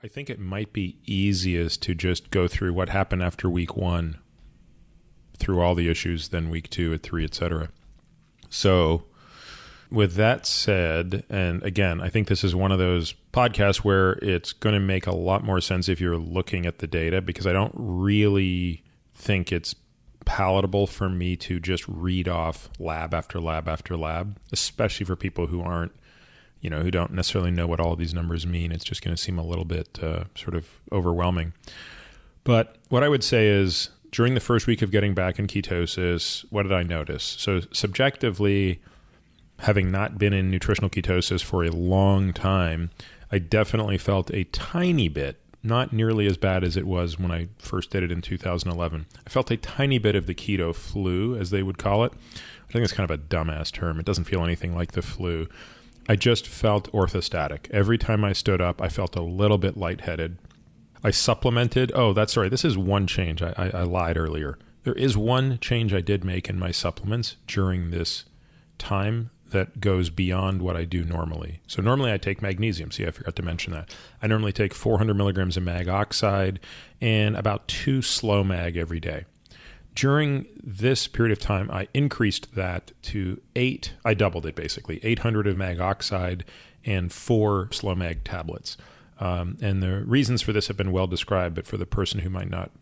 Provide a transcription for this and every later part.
I think it might be easiest to just go through what happened after week 1, through all the issues, then week 2 at 3, etc. So with that said, and again, I think this is one of those podcasts where it's going to make a lot more sense if you're looking at the data, because I don't really think it's palatable for me to just read off lab after lab after lab, especially for people who aren't, who don't necessarily know what all of these numbers mean. It's just going to seem a little bit sort of overwhelming. But what I would say is, during the first week of getting back in ketosis, what did I notice? So subjectively, having not been in nutritional ketosis for a long time, I definitely felt a tiny bit, not nearly as bad as it was when I first did it in 2011. I felt a tiny bit of the keto flu, as they would call it. I think it's kind of a dumbass term. It doesn't feel anything like the flu. I just felt orthostatic. Every time I stood up, I felt a little bit lightheaded. I supplemented. This is one change. I lied earlier. There is one change I did make in my supplements during this time that goes beyond what I do normally. So normally I take magnesium. See, I forgot to mention that. I normally take 400 milligrams of mag oxide and about 2 slow mag every day. During this period of time, I increased that to 8. I doubled it basically, 800 of mag oxide and 4 slow mag tablets. And the reasons for this have been well described, but for the person who might not,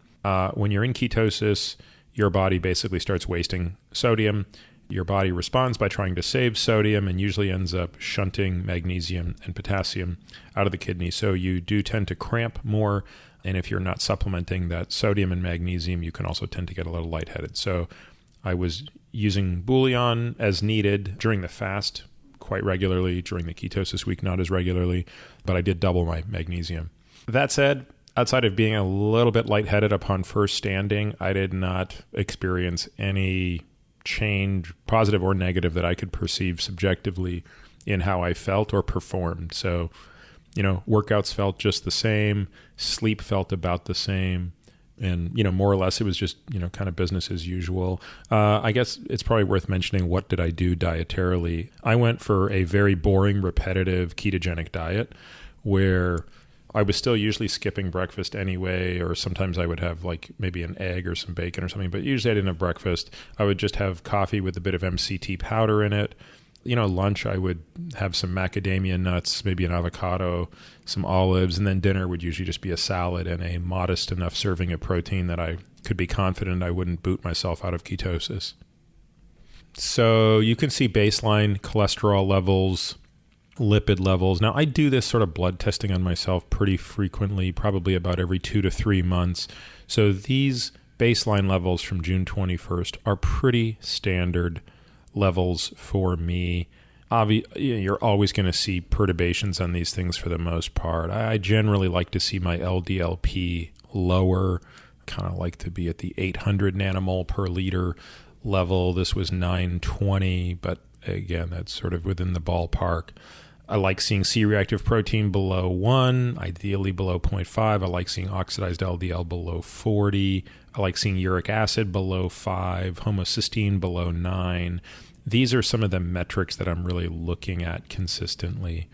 when you're in ketosis, your body basically starts wasting sodium. Your body responds by trying to save sodium and usually ends up shunting magnesium and potassium out of the kidney. So you do tend to cramp more. And if you're not supplementing that sodium and magnesium, you can also tend to get a little lightheaded. So I was using bouillon as needed during the fast quite regularly, during the ketosis week not as regularly, but I did double my magnesium. That said, outside of being a little bit lightheaded upon first standing, I did not experience any change, positive or negative, that I could perceive subjectively in how I felt or performed. So, workouts felt just the same, sleep felt about the same, and, more or less it was just, kind of business as usual. I guess it's probably worth mentioning, what did I do dietarily? I went for a very boring, repetitive ketogenic diet where I was still usually skipping breakfast anyway, or sometimes I would have like maybe an egg or some bacon or something, but usually I didn't have breakfast. I would just have coffee with a bit of MCT powder in it. Lunch, I would have some macadamia nuts, maybe an avocado, some olives, and then dinner would usually just be a salad and a modest enough serving of protein that I could be confident I wouldn't boot myself out of ketosis. So you can see baseline cholesterol levels, lipid levels. Now, I do this sort of blood testing on myself pretty frequently, probably about every 2 to 3 months. So these baseline levels from June 21st are pretty standard levels for me. You're always going to see perturbations on these things for the most part. I generally like to see my LDLP lower, kind of like to be at the 800 nanomole per liter level. This was 920, but again, that's sort of within the ballpark. I like seeing C-reactive protein below 1, ideally below 0.5. I like seeing oxidized LDL below 40. I like seeing uric acid below 5, homocysteine below 9. These are some of the metrics that I'm really looking at consistently.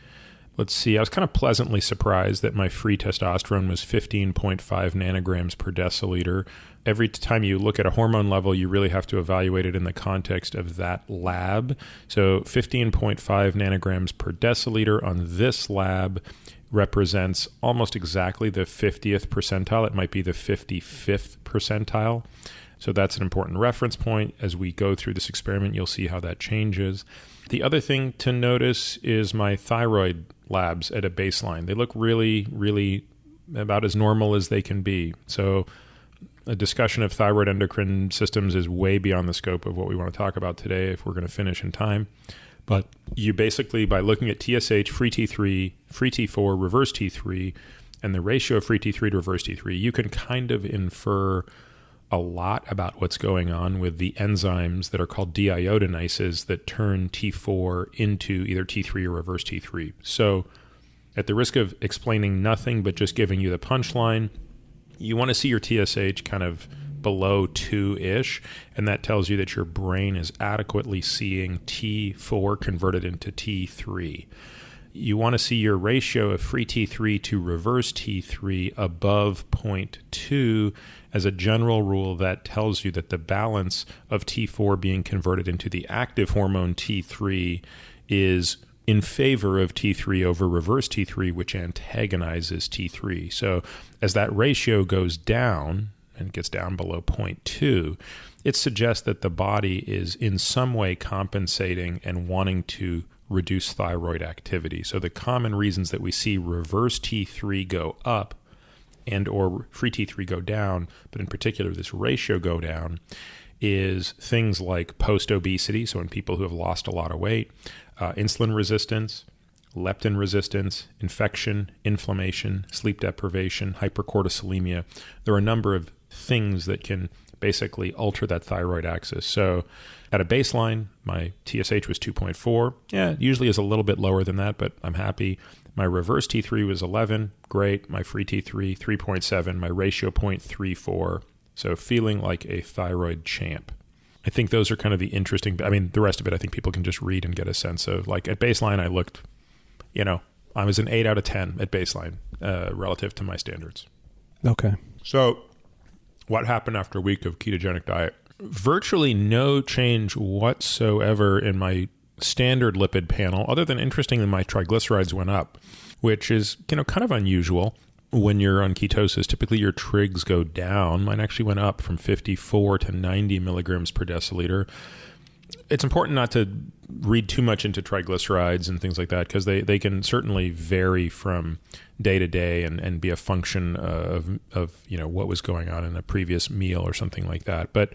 Let's see, I was kind of pleasantly surprised that my free testosterone was 15.5 nanograms per deciliter. Every time you look at a hormone level, you really have to evaluate it in the context of that lab. So 15.5 nanograms per deciliter on this lab represents almost exactly the 50th percentile. It might be the 55th percentile. So that's an important reference point. As we go through this experiment, you'll see how that changes. The other thing to notice is my thyroid labs at a baseline. They look really, really about as normal as they can be. So a discussion of thyroid endocrine systems is way beyond the scope of what we want to talk about today if we're going to finish in time. But you basically, by looking at TSH, free T3, free T4, reverse T3, and the ratio of free T3 to reverse T3, you can kind of infer a lot about what's going on with the enzymes that are called deiodinases that turn T4 into either T3 or reverse T3. So at the risk of explaining nothing but just giving you the punchline, you want to see your TSH kind of below 2-ish, and that tells you that your brain is adequately seeing T4 converted into T3. you want to see your ratio of free T3 to reverse T3 above 0.2. As a general rule, that tells you that the balance of T4 being converted into the active hormone T3 is in favor of T3 over reverse T3, which antagonizes T3. So as that ratio goes down and gets down below 0.2, it suggests that the body is in some way compensating and wanting to reduce thyroid activity. So the common reasons that we see reverse T3 go up and or free T3 go down, but in particular this ratio go down, is things like post-obesity, so in people who have lost a lot of weight, insulin resistance, leptin resistance, infection, inflammation, sleep deprivation, hypercortisolemia. There are a number of things that can basically alter that thyroid axis. So at a baseline, my TSH was 2.4. Yeah, it usually is a little bit lower than that, but I'm happy. My reverse T3 was 11. Great. My free T3, 3.7. My ratio 0.34. So feeling like a thyroid champ. I think those are kind of the interesting, I mean, the rest of it, I think people can just read and get a sense of. Like at baseline, I looked, I was an 8 out of 10 at baseline relative to my standards. Okay. So what happened after a week of ketogenic diet? Virtually no change whatsoever in my standard lipid panel, other than interestingly, my triglycerides went up, which is, kind of unusual. When you're on ketosis, typically your trigs go down. Mine actually went up from 54 to 90 milligrams per deciliter. It's important not to read too much into triglycerides and things like that, because they can certainly vary from day to day and be a function of what was going on in a previous meal or something like that. But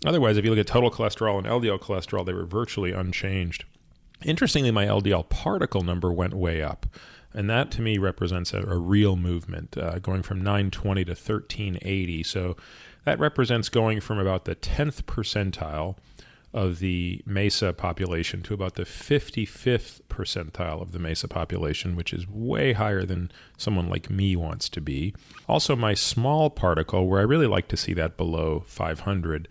otherwise, if you look at total cholesterol and LDL cholesterol, they were virtually unchanged. Interestingly, my LDL particle number went way up. And that to me represents a real movement, going from 920 to 1380. So that represents going from about the 10th percentile of the MESA population to about the 55th percentile of the MESA population, which is way higher than someone like me wants to be. Also, my small particle, where I really like to see that below 500,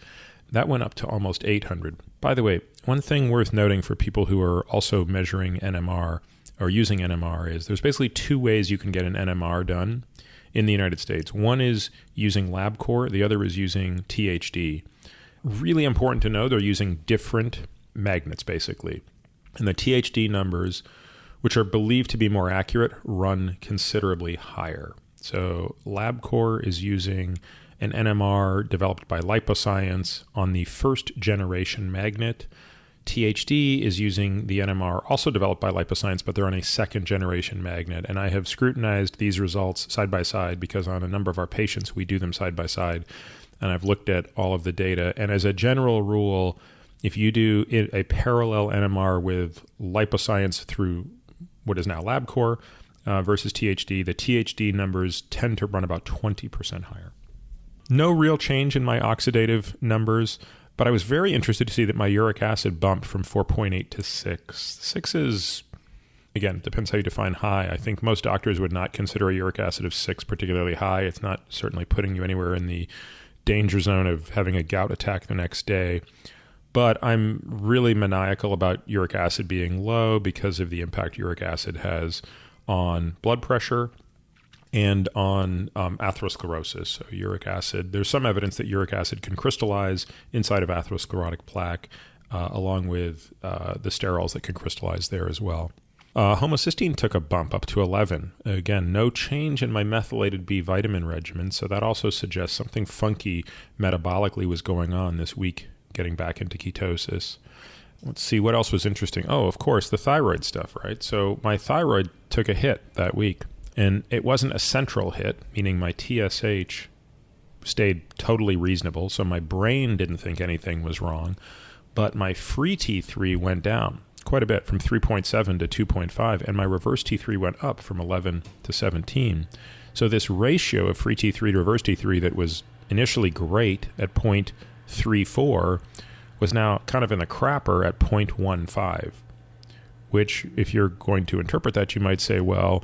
that went up to almost 800. By the way, one thing worth noting for people who are also measuring NMR or using NMR is there's basically two ways you can get an NMR done in the United States. One is using LabCorp, the other is using THD. Really important to know, they're using different magnets, basically. And the THD numbers, which are believed to be more accurate, run considerably higher. So LabCorp is using an NMR developed by Liposcience on the first generation magnet. THD is using the NMR also developed by Liposcience, but they're on a second generation magnet. And I have scrutinized these results side by side because on a number of our patients, we do them side by side. And I've looked at all of the data. And as a general rule, if you do a parallel NMR with Liposcience through what is now LabCorp versus THD, the THD numbers tend to run about 20% higher. No real change in my oxidative numbers, but I was very interested to see that my uric acid bumped from 4.8 to 6. 6 is, again, it depends how you define high. I think most doctors would not consider a uric acid of 6 particularly high. It's not certainly putting you anywhere in the danger zone of having a gout attack the next day. But I'm really maniacal about uric acid being low because of the impact uric acid has on blood pressure and on atherosclerosis. So uric acid, there's some evidence that uric acid can crystallize inside of atherosclerotic plaque, along with the sterols that can crystallize there as well. Homocysteine took a bump up to 11. Again, no change in my methylated B vitamin regimen, so that also suggests something funky metabolically was going on this week, getting back into ketosis. Let's see, what else was interesting? Oh, of course, the thyroid stuff, right? So my thyroid took a hit that week, and it wasn't a central hit, meaning my TSH stayed totally reasonable, so my brain didn't think anything was wrong, but my free T3 went down quite a bit, from 3.7 to 2.5, and my reverse T3 went up from 11 to 17. So this ratio of free T3 to reverse T3 that was initially great at 0.34 was now kind of in the crapper at 0.15, which if you're going to interpret that, you might say, well,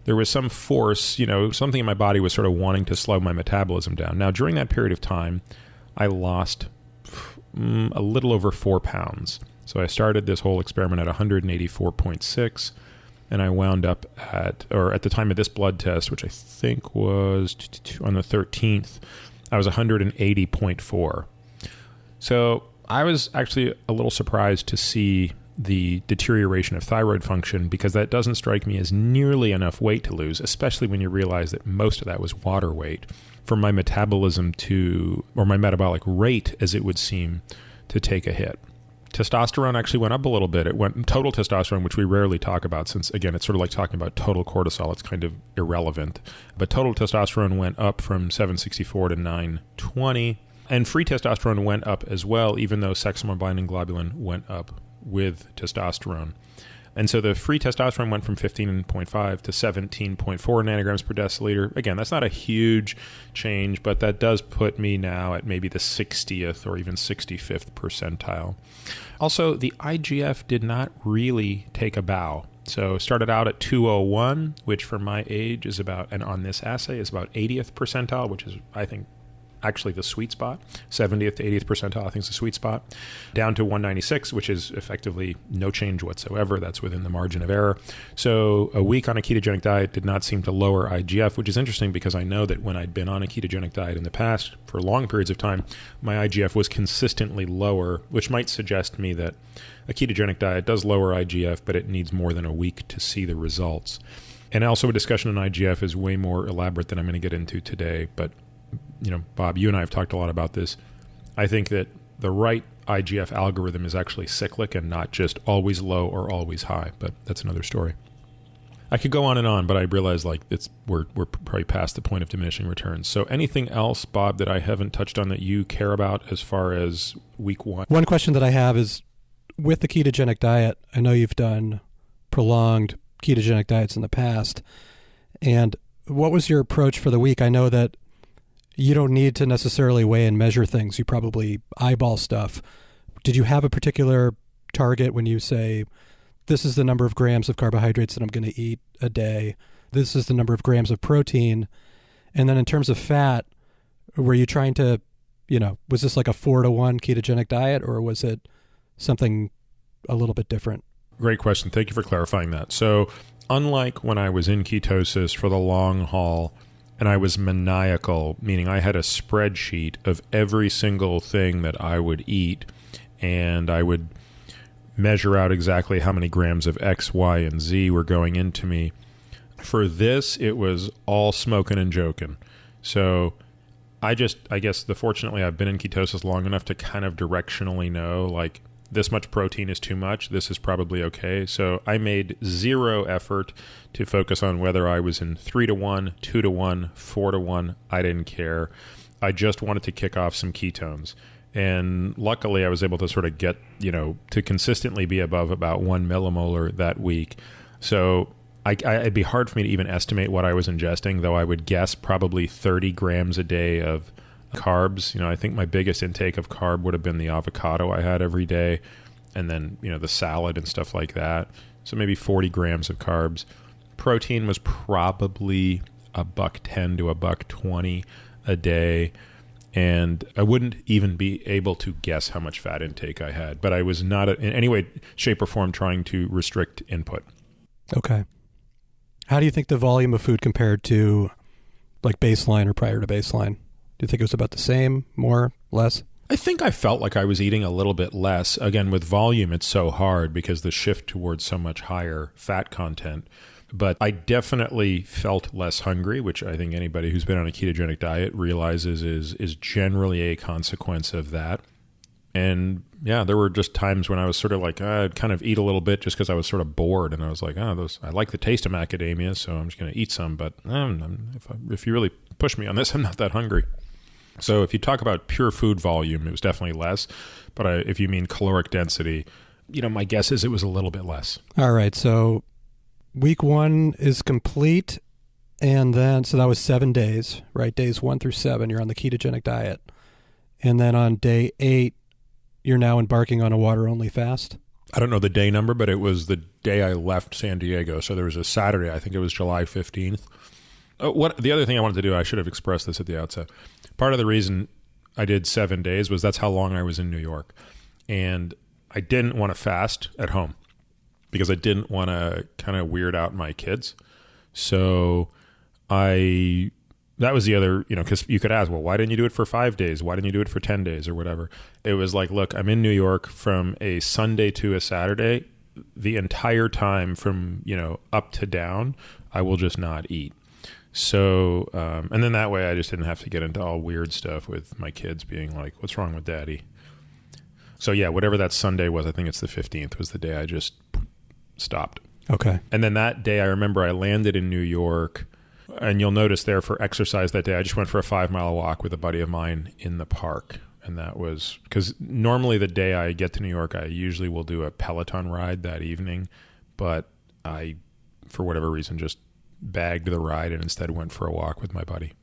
there was some force, something in my body was sort of wanting to slow my metabolism down. Now, during that period of time, I lost a little over 4 pounds. So I started this whole experiment at 184.6, and I wound up at the time of this blood test, which I think was on the 13th, I was 180.4. So I was actually a little surprised to see the deterioration of thyroid function, because that doesn't strike me as nearly enough weight to lose, especially when you realize that most of that was water weight, for my metabolism or my metabolic rate, as it would seem, to take a hit. Testosterone actually went up a little bit. It went total testosterone, which we rarely talk about, since, again, it's sort of like talking about total cortisol. It's kind of irrelevant. But total testosterone went up from 764 to 920. And free testosterone went up as well, even though sex hormone binding globulin went up with testosterone. And so the free testosterone went from 15.5 to 17.4 nanograms per deciliter. Again, that's not a huge change, but that does put me now at maybe the 60th or even 65th percentile. Also, the IGF did not really take a bow. So started out at 201, which for my age is about, and on this assay is about 80th percentile, which is, I think, actually the sweet spot. 70th to 80th percentile, I think, is the sweet spot. Down to 196, which is effectively no change whatsoever. That's within the margin of error. So a week on a ketogenic diet did not seem to lower IGF, which is interesting because I know that when I'd been on a ketogenic diet in the past for long periods of time, my IGF was consistently lower, which might suggest to me that a ketogenic diet does lower IGF, but it needs more than a week to see the results. And also a discussion on IGF is way more elaborate than I'm going to get into today, but Bob, you and I have talked a lot about this. I think that the right IGF algorithm is actually cyclic and not just always low or always high, but that's another story. I could go on, but I realize we're probably past the point of diminishing returns. So anything else, Bob, that I haven't touched on that you care about as far as week one? One question that I have is, with the ketogenic diet, I know you've done prolonged ketogenic diets in the past, and what was your approach for the week? I know that you don't need to necessarily weigh and measure things. You probably eyeball stuff. Did you have a particular target when you say, this is the number of grams of carbohydrates that I'm going to eat a day, this is the number of grams of protein? And then in terms of fat, were you trying to, was this like a 4-to-1 ketogenic diet, or was it something a little bit different? Great question. Thank you for clarifying that. So unlike when I was in ketosis for the long haul, and I was maniacal, meaning I had a spreadsheet of every single thing that I would eat, and I would measure out exactly how many grams of X, Y, and Z were going into me. For this, it was all smoking and joking. So I guess fortunately I've been in ketosis long enough to kind of directionally know, like, this much protein is too much, this is probably okay. So I made zero effort to focus on whether I was in 3-to-1, 2-to-1, 4-to-1. I didn't care. I just wanted to kick off some ketones. And luckily I was able to sort of get, to consistently be above about 1 millimolar that week. So it'd be hard for me to even estimate what I was ingesting, though I would guess probably 30 grams a day of carbs. I think my biggest intake of carb would have been the avocado I had every day, and then the salad and stuff like that. So maybe 40 grams of carbs. Protein was probably $1.10 to $1.20 a day, and I wouldn't even be able to guess how much fat intake I had, but I was not in any way, shape, or form trying to restrict input. Okay. How do you think the volume of food compared to like baseline or prior to baseline? Do you think it was about the same, more, less? I think I felt like I was eating a little bit less. Again, with volume, it's so hard because the shift towards so much higher fat content. But I definitely felt less hungry, which I think anybody who's been on a ketogenic diet realizes is generally a consequence of that. And yeah, there were just times when I was sort of like, I'd kind of eat a little bit just because I was sort of bored. And I was like, I like the taste of macadamia, so I'm just going to eat some. But if you really push me on this, I'm not that hungry. So if you talk about pure food volume, it was definitely less. But if you mean caloric density, my guess is it was a little bit less. All right. So week 1 is complete. And then, so that was 7 days, right? Days 1 through 7, you're on the ketogenic diet. And then on day 8, you're now embarking on a water-only fast? I don't know the day number, but it was the day I left San Diego. So there was a Saturday, I think it was July 15th. The other thing I wanted to do, I should have expressed this at the outset. Part of the reason I did 7 days was that's how long I was in New York. And I didn't want to fast at home because I didn't want to kind of weird out my kids. So that was the other, because you could ask, well, why didn't you do it for 5 days? Why didn't you do it for 10 days or whatever? It was like, look, I'm in New York from a Sunday to a Saturday. The entire time from, up to down, I will just not eat. So, and then that way I just didn't have to get into all weird stuff with my kids being like, what's wrong with daddy? So yeah, whatever that Sunday was, I think it's the 15th, was the day I just stopped. Okay. And then that day I remember I landed in New York. And you'll notice there for exercise that day, I just went for a 5-mile walk with a buddy of mine in the park. And that was because normally the day I get to New York, I usually will do a Peloton ride that evening. But I, for whatever reason, just bagged the ride and instead went for a walk with my buddy.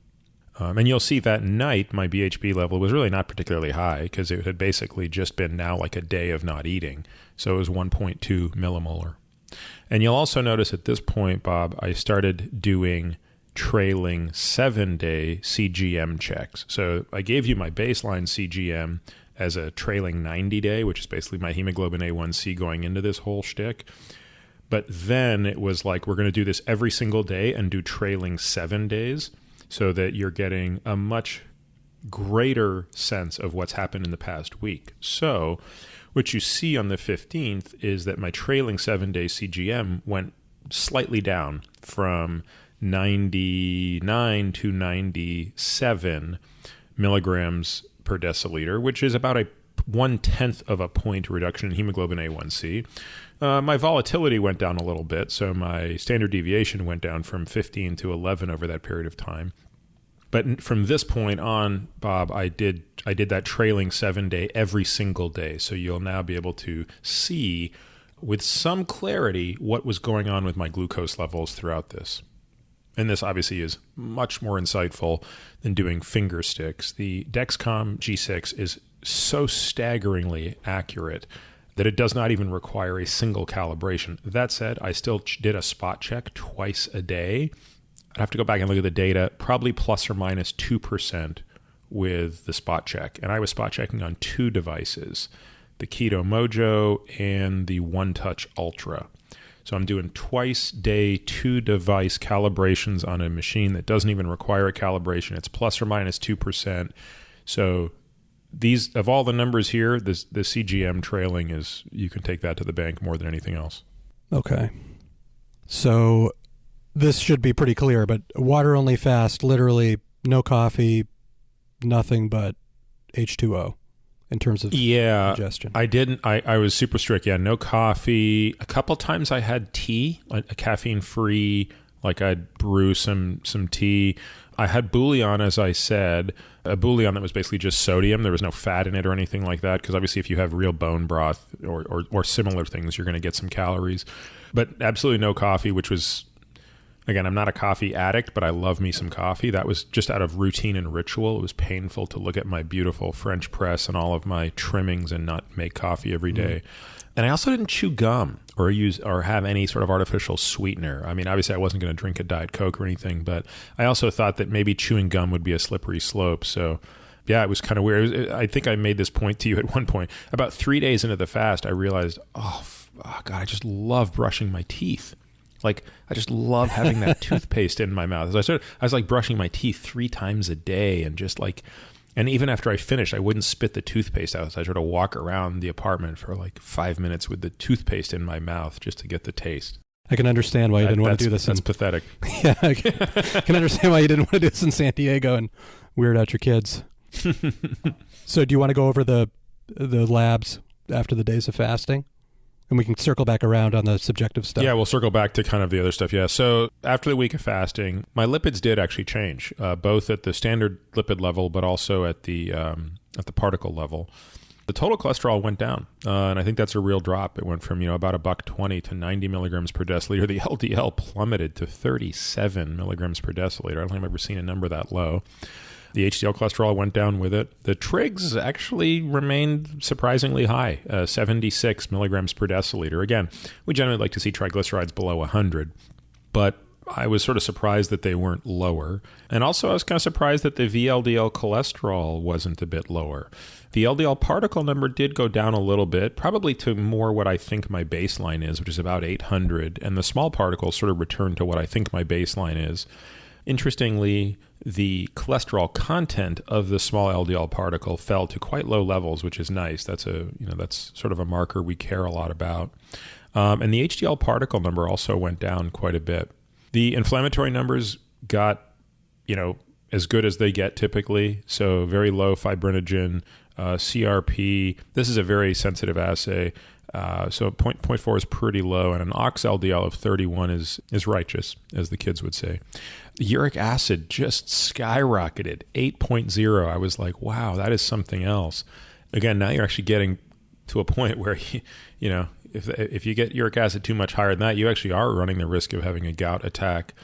And you'll see that night, my BHB level was really not particularly high because it had basically just been now like a day of not eating. So it was 1.2 millimolar. And you'll also notice at this point, Bob, I started doing trailing 7-day CGM checks. So I gave you my baseline CGM as a trailing 90-day, which is basically my hemoglobin A1C going into this whole shtick. But then it was like, we're going to do this every single day and do trailing 7 days so that you're getting a much greater sense of what's happened in the past week. So what you see on the 15th is that my trailing 7-day CGM went slightly down from 99 to 97 milligrams per deciliter, which is about a 1/10 of a point reduction in hemoglobin A1C. My volatility went down a little bit, so my standard deviation went down from 15 to 11 over that period of time. But from this point on, Bob, I did that trailing 7-day every single day. So you'll now be able to see with some clarity what was going on with my glucose levels throughout this. And this obviously is much more insightful than doing finger sticks. The Dexcom G6 is so staggeringly accurate that it does not even require a single calibration. That said, I still did a spot check twice a day. I'd have to go back and look at the data, probably plus or minus 2% with the spot check. And I was spot checking on 2 devices, the Keto Mojo and the One Touch Ultra. So I'm doing twice day 2 device calibrations on a machine that doesn't even require a calibration. It's plus or minus 2%. So these, of all the numbers here, the CGM trailing is, you can take that to the bank more than anything else. Okay. So this should be pretty clear, but water only fast, literally no coffee, nothing but H2O. In terms of digestion. I was super strict. Yeah, no coffee. A couple times I had tea, like a caffeine-free, like I'd brew some tea. I had bouillon, as I said, a bouillon that was basically just sodium. There was no fat in it or anything like that, because obviously if you have real bone broth or similar things, you're going to get some calories. But absolutely no coffee, which was, again, I'm not a coffee addict, but I love me some coffee. That was just out of routine and ritual. It was painful to look at my beautiful French press and all of my trimmings and not make coffee every day. And I also didn't chew gum or have any sort of artificial sweetener. I mean, obviously I wasn't going to drink a Diet Coke or anything, but I also thought that maybe chewing gum would be a slippery slope. So yeah, it was kind of weird. I think I made this point to you at one point. About 3 days into the fast, I realized, oh God, I just love brushing my teeth. Like, I just love having that toothpaste in my mouth. I was like brushing my teeth 3 times a day and just like, and even after I finished, I wouldn't spit the toothpaste out. So I tried to walk around the apartment for like 5 minutes with the toothpaste in my mouth just to get the taste. I can understand why you didn't want to do this. That's pathetic. Yeah, I can understand why you didn't want to do this in San Diego and weird out your kids. So do you want to go over the labs after the days of fasting? And we can circle back around on the subjective stuff. Yeah, we'll circle back to kind of the other stuff. Yeah. So after the week of fasting, my lipids did actually change, both at the standard lipid level, but also at the particle level. The total cholesterol went down, and I think that's a real drop. It went from about $120 to 90 milligrams per deciliter. The LDL plummeted to 37 milligrams per deciliter. I don't think I've ever seen a number that low. The HDL cholesterol went down with it. The trigs actually remained surprisingly high, 76 milligrams per deciliter. Again, we generally like to see triglycerides below 100, but I was sort of surprised that they weren't lower. And also I was kind of surprised that the VLDL cholesterol wasn't a bit lower. The LDL particle number did go down a little bit, probably to more what I think my baseline is, which is about 800. And the small particles sort of returned to what I think my baseline is. Interestingly, the cholesterol content of the small LDL particle fell to quite low levels, which is nice. That's sort of a marker we care a lot about. And the HDL particle number also went down quite a bit. The inflammatory numbers got, as good as they get typically. So very low fibrinogen, CRP. This is a very sensitive assay. So 0.4 is pretty low, and an ox LDL of 31 is righteous, as the kids would say. The uric acid just skyrocketed, 8.0. I was like, wow, that is something else. Again, now you're actually getting to a point where, if you get uric acid too much higher than that, you actually are running the risk of having a gout attack.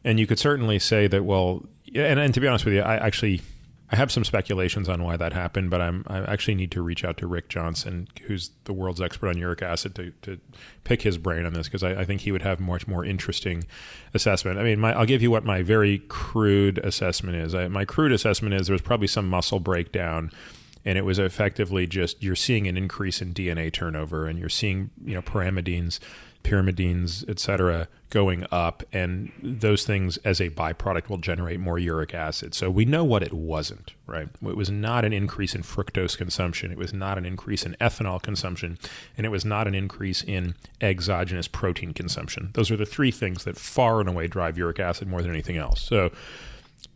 And you could certainly say that, well, and to be honest with you, I have some speculations on why that happened, but I actually need to reach out to Rick Johnson, who's the world's expert on uric acid, to pick his brain on this, because I think he would have much more interesting assessment. I mean, I'll give you what my very crude assessment is. My crude assessment is there was probably some muscle breakdown, and it was effectively just you're seeing an increase in DNA turnover, and you're seeing pyrimidines, et cetera, going up, and those things as a byproduct will generate more uric acid. So we know what it wasn't, right? It was not an increase in fructose consumption. It was not an increase in ethanol consumption, and it was not an increase in exogenous protein consumption. Those are the three things that far and away drive uric acid more than anything else. So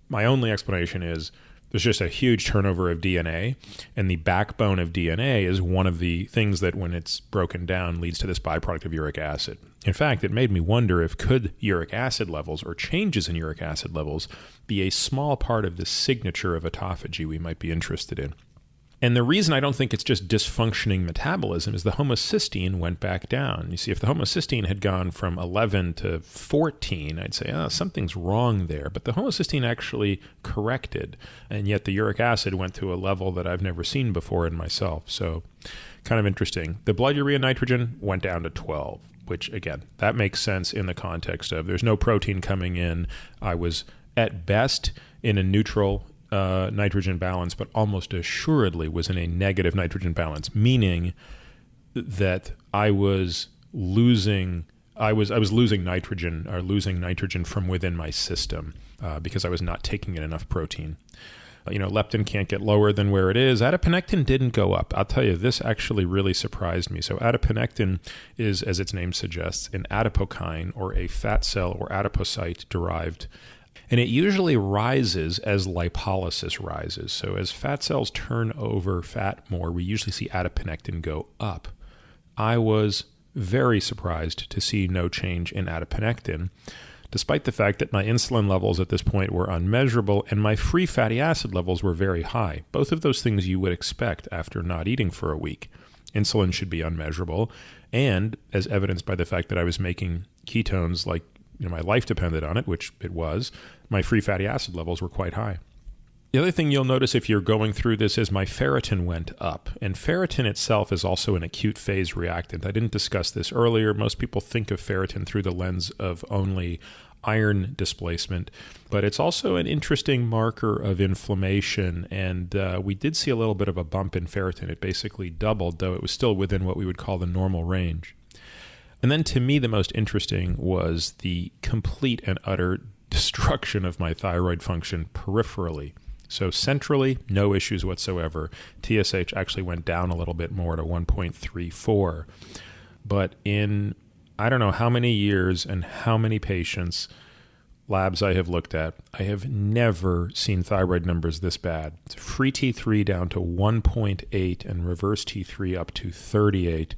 my only explanation is there's just a huge turnover of DNA, and the backbone of DNA is one of the things that, when it's broken down, leads to this byproduct of uric acid. In fact, it made me wonder if could uric acid levels or changes in uric acid levels be a small part of the signature of autophagy we might be interested in. And the reason I don't think it's just dysfunctioning metabolism is the homocysteine went back down. You see, if the homocysteine had gone from 11 to 14, I'd say, something's wrong there. But the homocysteine actually corrected, and yet the uric acid went to a level that I've never seen before in myself. So kind of interesting. The blood urea nitrogen went down to 12, which, again, that makes sense in the context of there's no protein coming in. I was, at best, in a neutral nitrogen balance, but almost assuredly was in a negative nitrogen balance, meaning that I was losing nitrogen, or losing nitrogen from within my system because I was not taking in enough protein. Leptin can't get lower than where it is. Adiponectin didn't go up. I'll tell you, this actually really surprised me. So adiponectin is, as its name suggests, an adipokine, or a fat cell or adipocyte derived. And it usually rises as lipolysis rises. So as fat cells turn over fat more, we usually see adiponectin go up. I was very surprised to see no change in adiponectin, despite the fact that my insulin levels at this point were unmeasurable and my free fatty acid levels were very high. Both of those things you would expect after not eating for a week. Insulin should be unmeasurable, and as evidenced by the fact that I was making ketones like my life depended on it, which it was, my free fatty acid levels were quite high. The other thing you'll notice if you're going through this is my ferritin went up. And ferritin itself is also an acute phase reactant. I didn't discuss this earlier. Most people think of ferritin through the lens of only iron displacement, but it's also an interesting marker of inflammation. And we did see a little bit of a bump in ferritin. It basically doubled, though it was still within what we would call the normal range. And then to me, the most interesting was the complete and utter destruction of my thyroid function peripherally. So centrally, no issues whatsoever. TSH actually went down a little bit more to 1.34. But in I don't know how many years and how many patients, labs I have looked at, I have never seen thyroid numbers this bad. It's free T3 down to 1.8 and reverse T3 up to 38.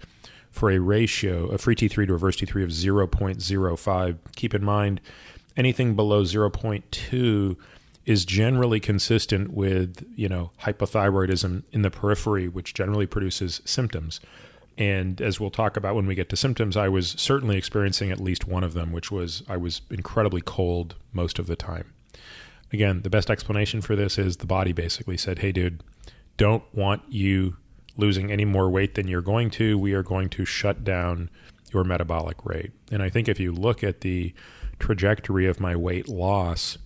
For a ratio of free T3 to reverse T3 of 0.05. Keep in mind, anything below 0.2 is generally consistent with, hypothyroidism in the periphery, which generally produces symptoms. And as we'll talk about when we get to symptoms, I was certainly experiencing at least one of them, which was I was incredibly cold most of the time. Again, the best explanation for this is the body basically said, hey, dude, don't want you losing any more weight than you're going to. We are going to shut down your metabolic rate. And I think if you look at the trajectory of my weight loss,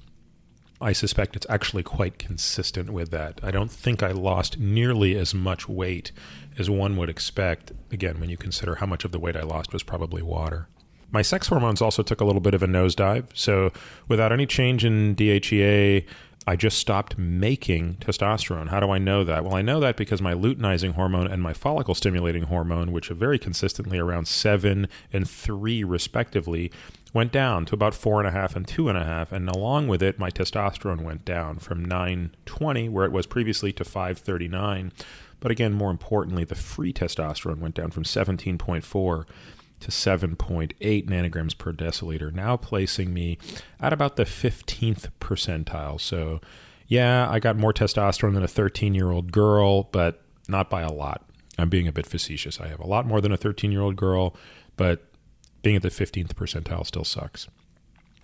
I suspect it's actually quite consistent with that. I don't think I lost nearly as much weight as one would expect, again, when you consider how much of the weight I lost was probably water. My sex hormones also took a little bit of a nosedive. So without any change in DHEA, I just stopped making testosterone. How do I know that? Well, I know that because my luteinizing hormone and my follicle stimulating hormone, which are very consistently around 7 and 3 respectively, went down to about 4.5 and 2.5. And along with it, my testosterone went down from 920, where it was previously, to 539. But again, more importantly, the free testosterone went down from 17.4 to 7.8 nanograms per deciliter, now placing me at about the 15th percentile. So yeah, I got more testosterone than a 13-year-old girl, but not by a lot. I'm being a bit facetious. I have a lot more than a 13-year-old girl, but being at the 15th percentile still sucks.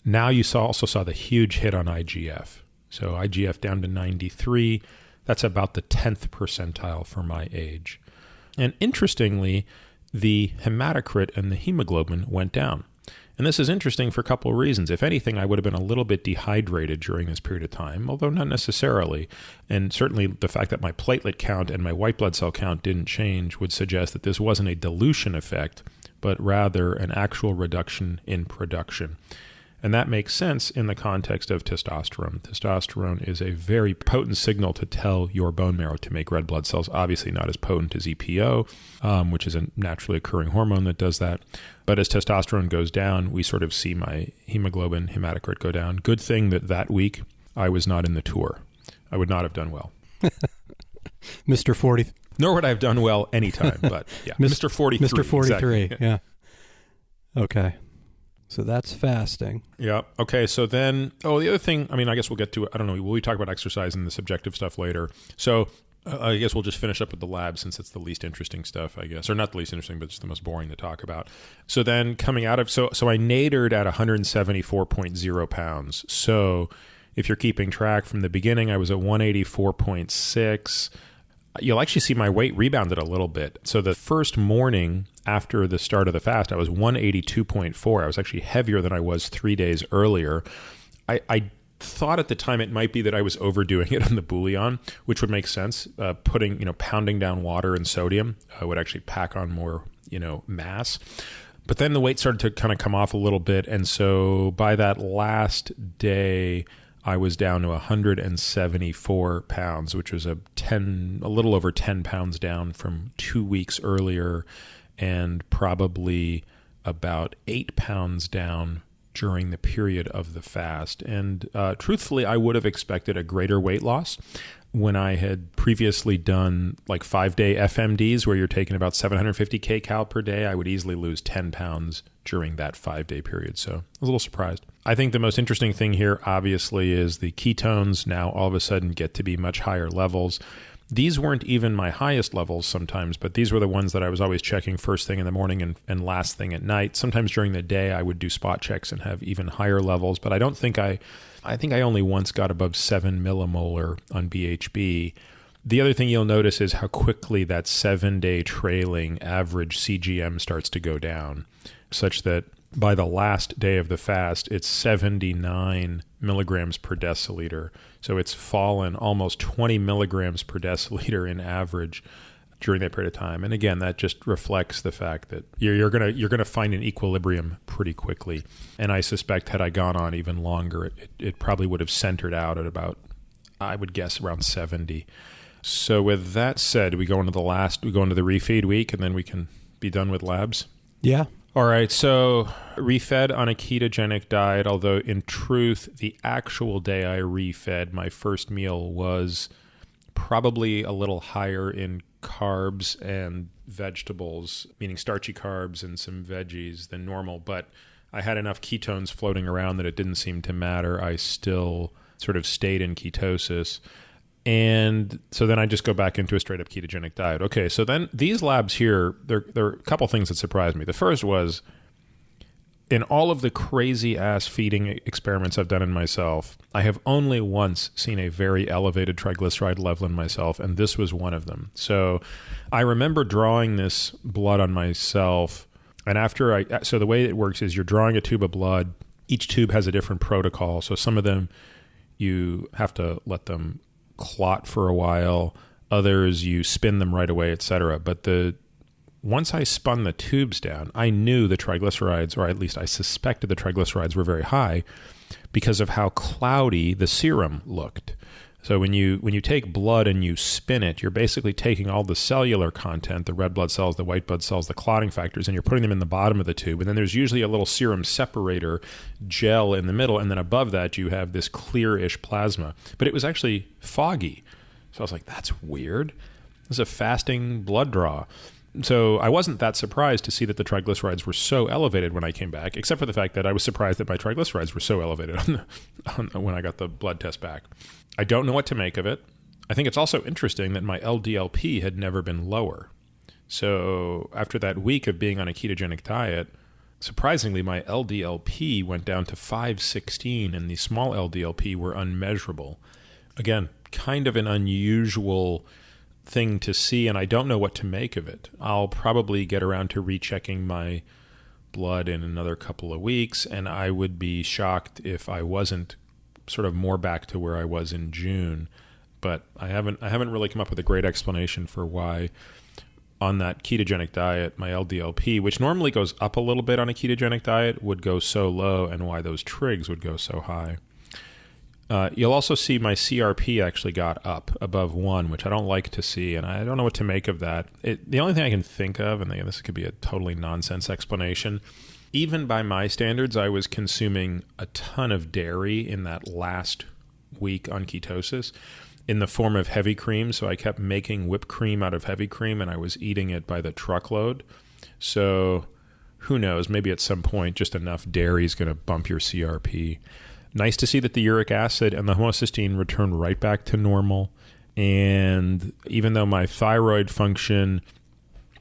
Now you also saw the huge hit on IGF. So IGF down to 93. That's about the 10th percentile for my age. And interestingly, the hematocrit and the hemoglobin went down. And this is interesting for a couple of reasons. If anything, I would have been a little bit dehydrated during this period of time, although not necessarily. And certainly the fact that my platelet count and my white blood cell count didn't change would suggest that this wasn't a dilution effect, but rather an actual reduction in production. And that makes sense in the context of testosterone. Testosterone is a very potent signal to tell your bone marrow to make red blood cells, obviously not as potent as EPO, which is a naturally occurring hormone that does that. But as testosterone goes down, we sort of see my hemoglobin, hematocrit go down. Good thing that week I was not in the tour. I would not have done well. Mr. 40. Nor would I have done well anytime, but yeah. Mr. 43. Mr. 43, exactly. Yeah. Okay. So that's fasting. Yeah. Okay. So then, the other thing, I mean, I guess we'll get to it. I don't know. Will we talk about exercise and the subjective stuff later? So I guess we'll just finish up with the lab since it's the least interesting stuff, I guess. Or not the least interesting, but just the most boring to talk about. So then coming out of, so I nadered at 174.0 pounds. So if you're keeping track from the beginning, I was at 184.6. You'll actually see my weight rebounded a little bit. So the first morning after the start of the fast, I was 182.4. I was actually heavier than I was 3 days earlier. I thought at the time it might be that I was overdoing it on the bouillon, which would make sense. Pounding down water and sodium would actually pack on more, mass. But then the weight started to kind of come off a little bit. And so by that last day, I was down to 174 pounds, which was a little over 10 pounds down from 2 weeks earlier, and probably about 8 pounds down during the period of the fast. And truthfully, I would have expected a greater weight loss. When I had previously done like 5-day FMDs where you're taking about 750 kcal per day, I would easily lose 10 pounds during that 5-day period. So I was a little surprised. I think the most interesting thing here, obviously, is the ketones now all of a sudden get to be much higher levels. These weren't even my highest levels sometimes, but these were the ones that I was always checking first thing in the morning and last thing at night. Sometimes during the day, I would do spot checks and have even higher levels, but I think I only once got above 7 millimolar on BHB. The other thing you'll notice is how quickly that 7-day trailing average CGM starts to go down, such that by the last day of the fast, it's 79 milligrams per deciliter. So it's fallen almost 20 milligrams per deciliter in average during that period of time. And again, that just reflects the fact that you're gonna find an equilibrium pretty quickly. And I suspect had I gone on even longer, it probably would have centered out at about, I would guess, around 70. So with that said, we go into the refeed week, and then we can be done with labs. Yeah. All right, so refed on a ketogenic diet, although in truth, the actual day I refed, my first meal was probably a little higher in carbs and vegetables, meaning starchy carbs and some veggies than normal, but I had enough ketones floating around that it didn't seem to matter. I still sort of stayed in ketosis. And so then I just go back into a straight up ketogenic diet. Okay, so then these labs here, there are a couple things that surprised me. The first was, in all of the crazy ass feeding experiments I've done in myself, I have only once seen a very elevated triglyceride level in myself, and this was one of them. So I remember drawing this blood on myself, and so the way it works is you're drawing a tube of blood, each tube has a different protocol. So some of them you have to let them clot for a while. Others you spin them right away, etc. But once I spun the tubes down, I knew the triglycerides, or at least I suspected the triglycerides were very high because of how cloudy the serum looked. So when you take blood and you spin it, you're basically taking all the cellular content, the red blood cells, the white blood cells, the clotting factors, and you're putting them in the bottom of the tube. And then there's usually a little serum separator gel in the middle. And then above that, you have this clearish plasma. But it was actually foggy. So I was like, that's weird. This is a fasting blood draw. So I wasn't that surprised to see that the triglycerides were so elevated when I came back, except for the fact that I was surprised that my triglycerides were so elevated when I got the blood test back. I don't know what to make of it. I think it's also interesting that my LDLP had never been lower. So after that week of being on a ketogenic diet, surprisingly, my LDLP went down to 516 and the small LDLP were unmeasurable. Again, kind of an unusual thing to see, and I don't know what to make of it. I'll probably get around to rechecking my blood in another couple of weeks, and I would be shocked if I wasn't sort of more back to where I was in June. But I haven't really come up with a great explanation for why on that ketogenic diet my LDLP, which normally goes up a little bit on a ketogenic diet, would go so low, and why those trigs would go so high. You'll also see my CRP actually got up above 1, which I don't like to see, and I don't know what to make of that. The only thing I can think of, and this could be a totally nonsense explanation, even by my standards, I was consuming a ton of dairy in that last week on ketosis in the form of heavy cream. So I kept making whipped cream out of heavy cream, and I was eating it by the truckload. So who knows, maybe at some point just enough dairy is going to bump your CRP. Nice to see that the uric acid and the homocysteine returned right back to normal. And even though my thyroid function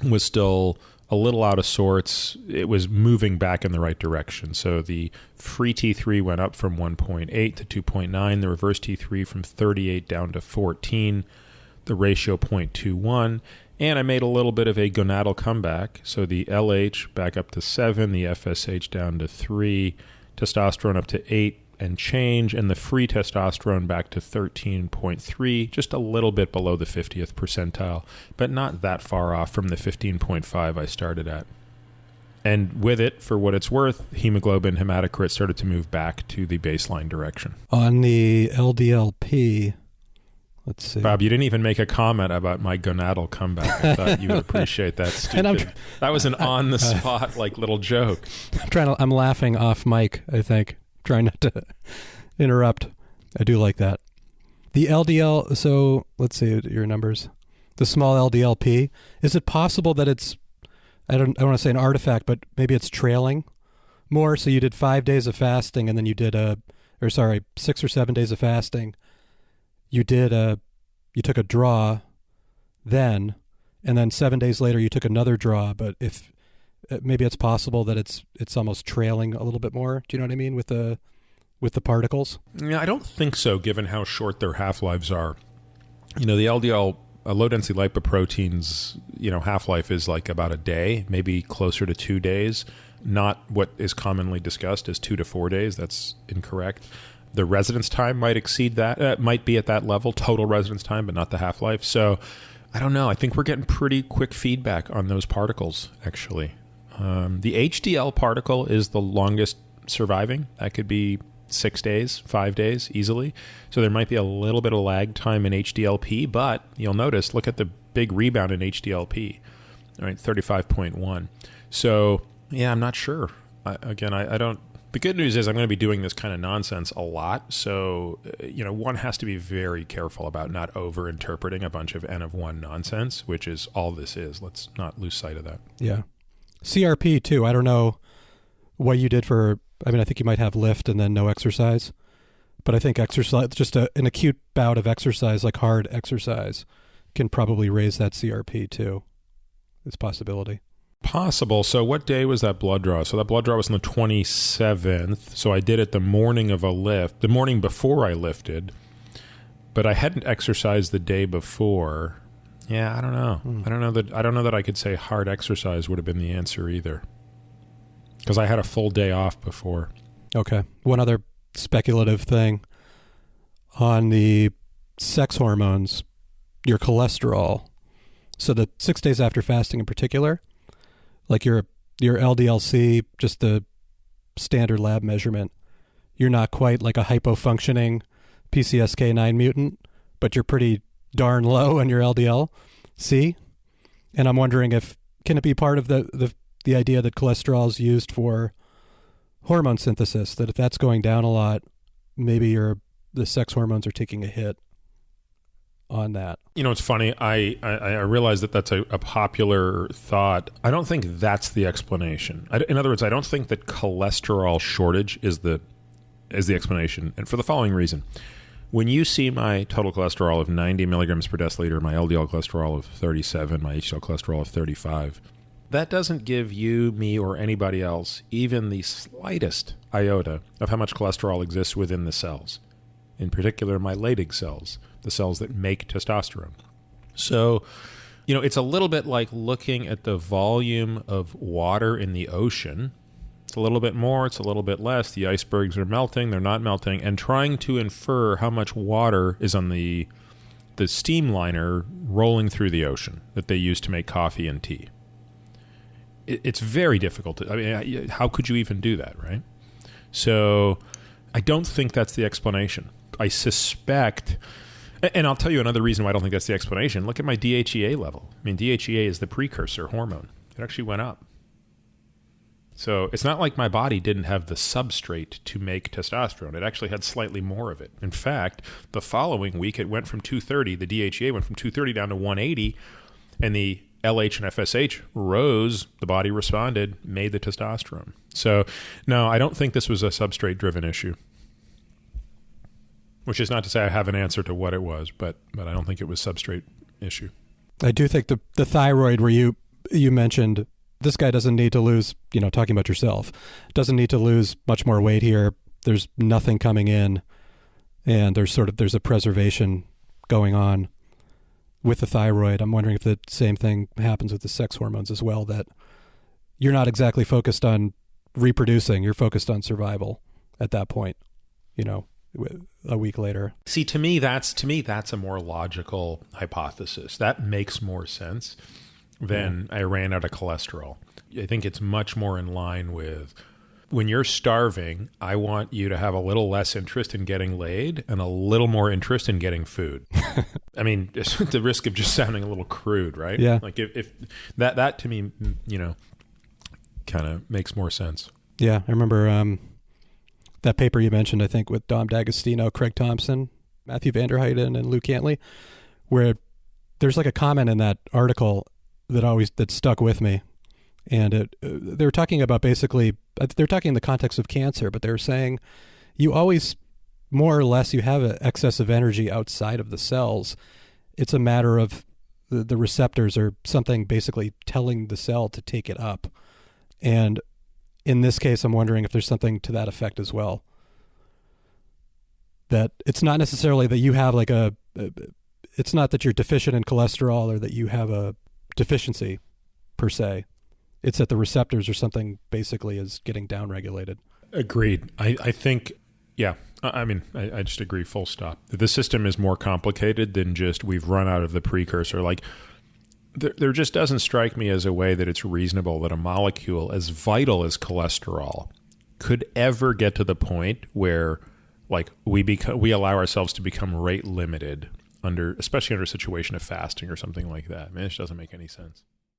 was still a little out of sorts, it was moving back in the right direction. So the free T3 went up from 1.8 to 2.9, the reverse T3 from 38 down to 14, the ratio 0.21, and I made a little bit of a gonadal comeback. So the LH back up to 7, the FSH down to 3, testosterone up to 8 and change, and the free testosterone back to 13.3, just a little bit below the 50th percentile, but not that far off from the 15.5 I started at. And with it, for what it's worth, hemoglobin, hematocrit started to move back to the baseline direction. On the LDLP, let's see. Bob, you didn't even make a comment about my gonadal comeback. I thought you would appreciate that. Stupid. That was an on-the-spot little joke. I'm laughing off mic, I think. Trying not to interrupt. I do like that. The LDL, so let's see your numbers. The small LDLP, is it possible that it's, I don't want to say an artifact, but maybe it's trailing more? So you did 5 days of fasting and then you did 6 or 7 days of fasting. You took a draw then, and then 7 days later you took another draw, but if maybe it's possible that it's almost trailing a little bit more. Do you know what I mean with the particles? Yeah, I don't think so, given how short their half-lives are. The LDL, low-density lipoproteins, half-life is like about a day, maybe closer to 2 days. Not what is commonly discussed as 2 to 4 days. That's incorrect. The residence time might exceed that. Might be at that level, total residence time, but not the half-life. So I don't know. I think we're getting pretty quick feedback on those particles, actually. The HDL particle is the longest surviving. That could be 6 days, 5 days easily. So there might be a little bit of lag time in HDLP, but you'll notice, look at the big rebound in HDLP, all right, 35.1. So yeah, I'm not sure. I don't. The good news is I'm going to be doing this kind of nonsense a lot. So, one has to be very careful about not over-interpreting a bunch of N of 1 nonsense, which is all this is. Let's not lose sight of that. Yeah. CRP too. I don't know what you did I think you might have lift and then no exercise, but I think exercise, just an acute bout of exercise, like hard exercise, can probably raise that CRP too. It's a possibility. Possible. So what day was that blood draw? So that blood draw was on the 27th. So I did it the morning of a lift, the morning before I lifted, but I hadn't exercised the day before. Yeah, I don't know. I don't know that I could say hard exercise would have been the answer either, because I had a full day off before. Okay. One other speculative thing on the sex hormones, your cholesterol. So the 6 days after fasting in particular, like your LDL-C, just the standard lab measurement, you're not quite like a hypofunctioning PCSK9 mutant, but you're pretty darn low on your LDL-C. And I'm wondering can it be part of the idea that cholesterol is used for hormone synthesis, that if that's going down a lot, maybe the sex hormones are taking a hit on that. You know, it's funny. I realize that that's a popular thought. I don't think that's the explanation. In other words, I don't think that cholesterol shortage is the explanation, and for the following reason. When you see my total cholesterol of 90 milligrams per deciliter, my LDL cholesterol of 37, my HDL cholesterol of 35, that doesn't give you, me, or anybody else even the slightest iota of how much cholesterol exists within the cells. In particular, my Leydig cells, the cells that make testosterone. So, you know, it's a little bit like looking at the volume of water in the ocean. It's a little bit more, it's a little bit less. The icebergs are melting, they're not melting, and trying to infer how much water is on the steamliner rolling through the ocean that they use to make coffee and tea. It's very difficult. I mean, how could you even do that, right? So I don't think that's the explanation. I suspect, and I'll tell you another reason why I don't think that's the explanation. Look at my DHEA level. I mean, DHEA is the precursor hormone. It actually went up. So it's not like my body didn't have the substrate to make testosterone. It actually had slightly more of it. In fact, the following week, it went from 230, the DHEA went from 230 down to 180, and the LH and FSH rose, the body responded, made the testosterone. So, no, I don't think this was a substrate-driven issue. Which is not to say I have an answer to what it was, but I don't think it was substrate issue. I do think the thyroid, where you mentioned this guy doesn't need to lose, talking about yourself, doesn't need to lose much more weight here. There's nothing coming in, and there's a preservation going on with the thyroid. I'm wondering if the same thing happens with the sex hormones as well, that you're not exactly focused on reproducing, you're focused on survival at that point, a week later. See, to me that's a more logical hypothesis. That makes more sense than I ran out of cholesterol. I think it's much more in line with when you're starving, I want you to have a little less interest in getting laid and a little more interest in getting food. I mean, it's at the risk of just sounding a little crude, right? Yeah. Like if that to me, kind of makes more sense. Yeah. I remember that paper you mentioned, I think, with Dom D'Agostino, Craig Thompson, Matthew Vanderheiden, and Lou Cantley, where there's like a comment in that article that stuck with me. And they were talking about basically, they're talking in the context of cancer, but they're saying you always, more or less, you have an excess of energy outside of the cells. It's a matter of the receptors or something basically telling the cell to take it up. And in this case, I'm wondering if there's something to that effect as well. That it's not necessarily that you have it's not that you're deficient in cholesterol or that you have a deficiency per se. It's that the receptors or something basically is getting downregulated. Agreed. I think, yeah. I mean, I just agree, full stop. The system is more complicated than just we've run out of the precursor. Like, there just doesn't strike me as a way that it's reasonable that a molecule as vital as cholesterol could ever get to the point where, like, we allow ourselves to become rate limited especially under a situation of fasting or something like that. Man, it just doesn't make any sense.